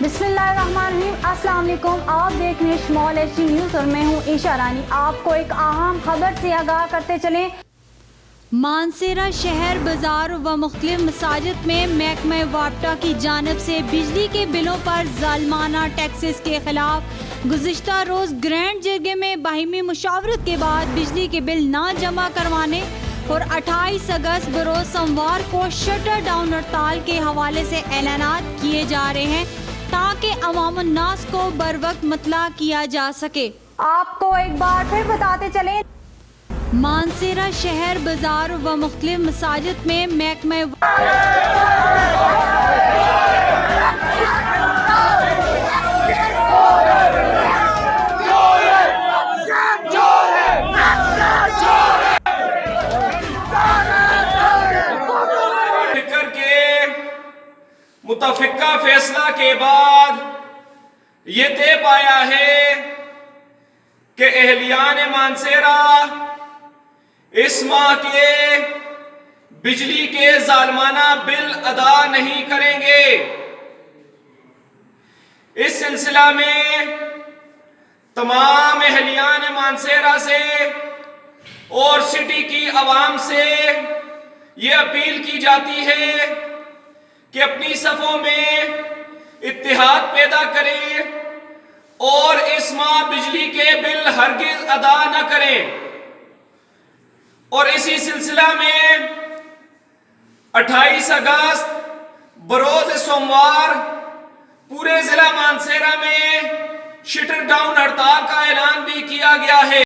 बिस्मिल्लाहिर्रहमानिर्रहीम, अस्सलाम वालेकुम। आप देख रहे हैं स्मॉल एच न्यूज़ और मैं हूं ईशा रानी। आपको एक अहम खबर से आगाह करते चलें। मानसेरा शहर बाजार व मुख्तलिफ मसाजिद में महकमा वापटा की जानिब से बिजली के बिलों पर जालमाना टैक्सेस के खिलाफ गुज़िश्ता रोज़ ग्रैंड जरगे में बाहिमी मुशावरत के बाद बिजली के बिल ना जमा करवाने और 28 अगस्त बरोज सोमवार को शटर डाउन हड़ताल के हवाले से ऐलानात किए जा रहे हैं ताकि अवाम उन्नास को बर वक्त मतला किया जा सके। आपको एक बार फिर बताते चले, मानसेरा शहर बाजार व मुख्तलिफ मसाजिद में महकमा मुतफ़िका फैसला के बाद ये तय पाया है कि अहलियान मानसेरा इस माह के बिजली के जालमाना बिल अदा नहीं करेंगे। इस सिलसिला में तमाम अहलियान मानसेरा से और सिटी की आवाम से ये अपील की जाती है कि अपनी सफ़ों में इत्तेहाद पैदा करें और इस माह बिजली के बिल हरगिज़ अदा न करें। और इसी सिलसिला में 28 अगस्त बरोज सोमवार पूरे जिला मानसेरा में शटर डाउन हड़ताल का ऐलान भी किया गया है।